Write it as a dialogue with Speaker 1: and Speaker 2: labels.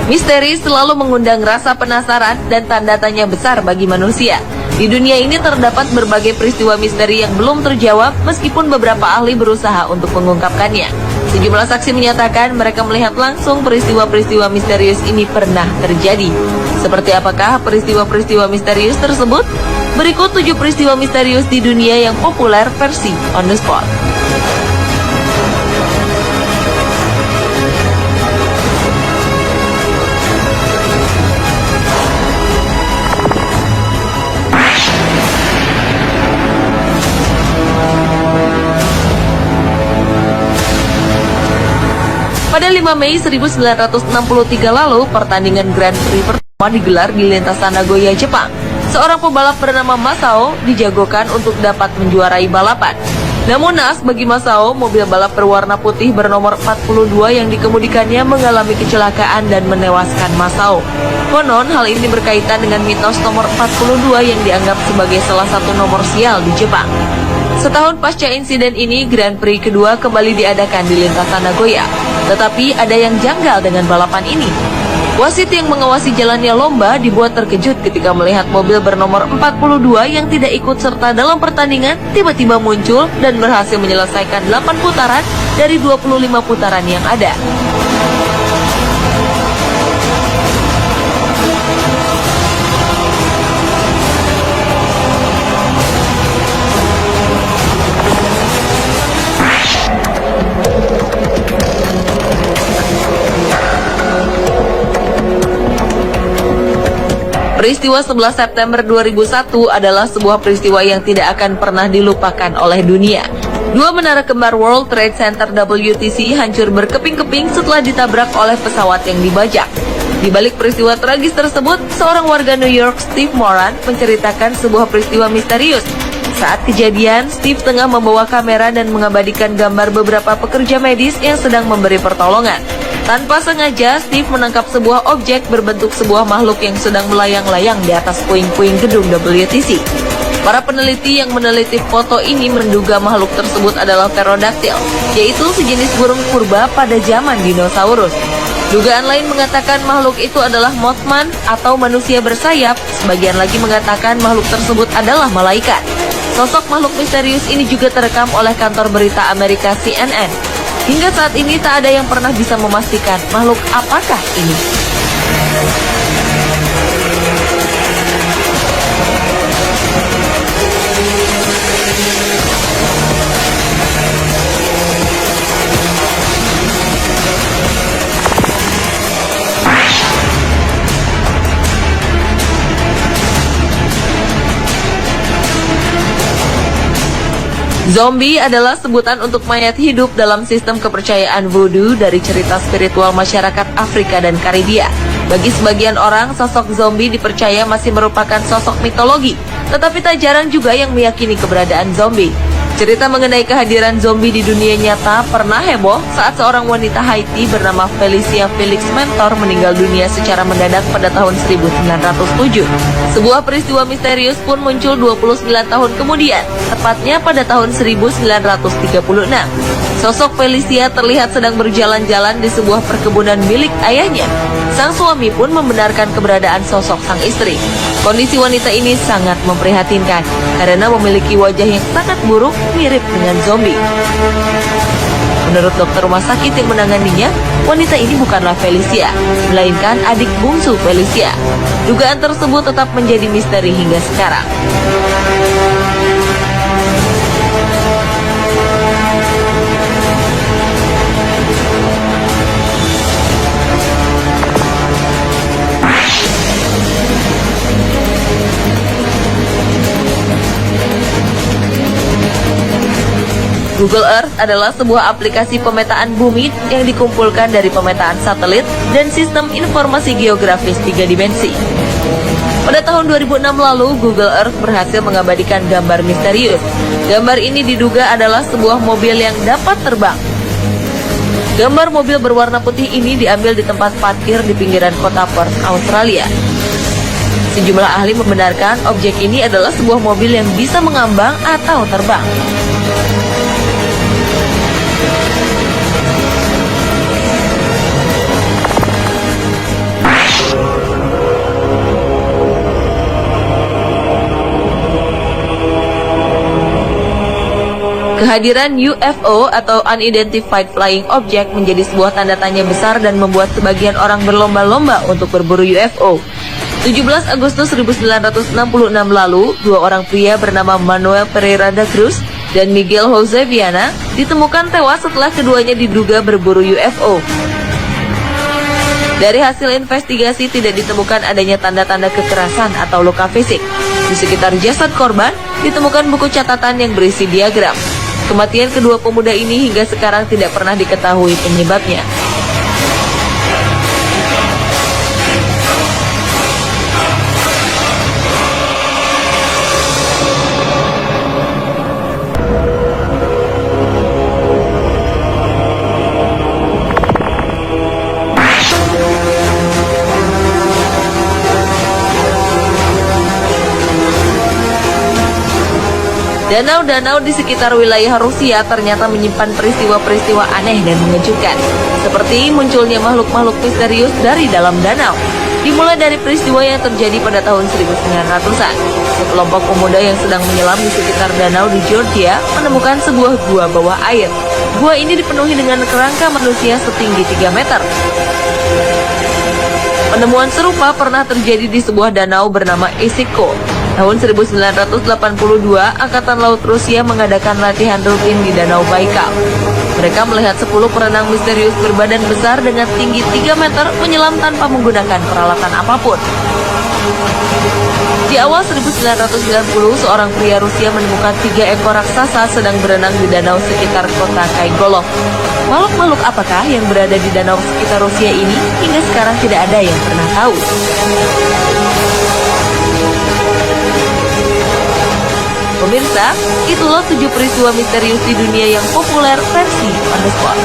Speaker 1: Misteri selalu mengundang rasa penasaran dan tanda tanya besar bagi manusia. Di dunia ini terdapat berbagai peristiwa misteri yang belum terjawab meskipun beberapa ahli berusaha untuk mengungkapkannya. Sejumlah saksi menyatakan mereka melihat langsung peristiwa-peristiwa misterius ini pernah terjadi. Seperti apakah peristiwa-peristiwa misterius tersebut? Berikut 7 peristiwa misterius di dunia yang populer versi On The Spot. Pada 5 Mei 1963 lalu, pertandingan Grand Prix pertama digelar di lintasan Nagoya, Jepang. Seorang pembalap bernama Masao dijagokan untuk dapat menjuarai balapan. Namun naas bagi Masao, mobil balap berwarna putih bernomor 42 yang dikemudikannya mengalami kecelakaan dan menewaskan Masao. Konon, hal ini berkaitan dengan mitos nomor 42 yang dianggap sebagai salah satu nomor sial di Jepang. Setahun pasca insiden ini, Grand Prix kedua kembali diadakan di lintasan Nagoya. Tetapi ada yang janggal dengan balapan ini. Wasit yang mengawasi jalannya lomba dibuat terkejut ketika melihat mobil bernomor 42 yang tidak ikut serta dalam pertandingan tiba-tiba muncul dan berhasil menyelesaikan 8 putaran dari 25 putaran yang ada. Peristiwa 11 September 2001 adalah sebuah peristiwa yang tidak akan pernah dilupakan oleh dunia. Dua menara kembar World Trade Center WTC hancur berkeping-keping setelah ditabrak oleh pesawat yang dibajak. Di balik peristiwa tragis tersebut, seorang warga New York, Steve Moran, menceritakan sebuah peristiwa misterius. Saat kejadian, Steve tengah membawa kamera dan mengabadikan gambar beberapa pekerja medis yang sedang memberi pertolongan. Tanpa sengaja, Steve menangkap sebuah objek berbentuk sebuah makhluk yang sedang melayang-layang di atas puing-puing gedung WTC. Para peneliti yang meneliti foto ini menduga makhluk tersebut adalah pterodactyl, yaitu sejenis burung purba pada zaman dinosaurus. Dugaan lain mengatakan makhluk itu adalah Mothman atau manusia bersayap, sebagian lagi mengatakan makhluk tersebut adalah malaikat. Sosok makhluk misterius ini juga terekam oleh kantor berita Amerika CNN. Hingga saat ini tak ada yang pernah bisa memastikan makhluk apakah ini. Zombie adalah sebutan untuk mayat hidup dalam sistem kepercayaan voodoo dari cerita spiritual masyarakat Afrika dan Karibia. Bagi sebagian orang, sosok zombie dipercaya masih merupakan sosok mitologi, tetapi tak jarang juga yang meyakini keberadaan zombie. Cerita mengenai kehadiran zombie di dunia nyata pernah heboh saat seorang wanita Haiti bernama Felicia Felix Mentor meninggal dunia secara mendadak pada tahun 1907. Sebuah peristiwa misterius pun muncul 29 tahun kemudian, tepatnya pada tahun 1936. Sosok Felicia terlihat sedang berjalan-jalan di sebuah perkebunan milik ayahnya. Sang suami pun membenarkan keberadaan sosok sang istri. Kondisi wanita ini sangat memprihatinkan karena memiliki wajah yang sangat buruk, mirip dengan zombie. Menurut dokter rumah sakit yang menanganinya, wanita ini bukanlah Felicia, melainkan adik bungsu Felicia. Dugaan tersebut tetap menjadi misteri hingga sekarang. Google Earth adalah sebuah aplikasi pemetaan bumi yang dikumpulkan dari pemetaan satelit dan sistem informasi geografis 3 dimensi. Pada tahun 2006 lalu, Google Earth berhasil mengabadikan gambar misterius. Gambar ini diduga adalah sebuah mobil yang dapat terbang. Gambar mobil berwarna putih ini diambil di tempat parkir di pinggiran kota Perth, Australia. Sejumlah ahli membenarkan objek ini adalah sebuah mobil yang bisa mengambang atau terbang. Kehadiran UFO atau Unidentified Flying Object menjadi sebuah tanda tanya besar dan membuat sebagian orang berlomba-lomba untuk berburu UFO. 17 Agustus 1966 lalu, dua orang pria bernama Manuel Pereira da Cruz dan Miguel Jose Viana ditemukan tewas setelah keduanya diduga berburu UFO. Dari hasil investigasi tidak ditemukan adanya tanda-tanda kekerasan atau luka fisik. Di sekitar jasad korban ditemukan buku catatan yang berisi diagram. Kematian kedua pemuda ini hingga sekarang tidak pernah diketahui penyebabnya. Danau-danau di sekitar wilayah Rusia ternyata menyimpan peristiwa-peristiwa aneh dan mengejutkan, seperti munculnya makhluk-makhluk misterius dari dalam danau. Dimulai dari peristiwa yang terjadi pada tahun 1900-an. Sekelompok pemuda yang sedang menyelam di sekitar danau di Georgia menemukan sebuah gua bawah air. Gua ini dipenuhi dengan kerangka manusia setinggi 3 meter. Penemuan serupa pernah terjadi di sebuah danau bernama Issyk-Kul. Tahun 1982, Angkatan Laut Rusia mengadakan latihan rutin di Danau Baikal. Mereka melihat 10 perenang misterius berbadan besar dengan tinggi 3 meter menyelam tanpa menggunakan peralatan apapun. Di awal 1990, seorang pria Rusia menemukan 3 ekor raksasa sedang berenang di danau sekitar kota Kaigolov. Makhluk-makhluk apakah yang berada di danau sekitar Rusia ini? Hingga sekarang tidak ada yang pernah tahu. Pemirsa, itulah 7 peristiwa misterius di dunia yang populer versi On The Spot.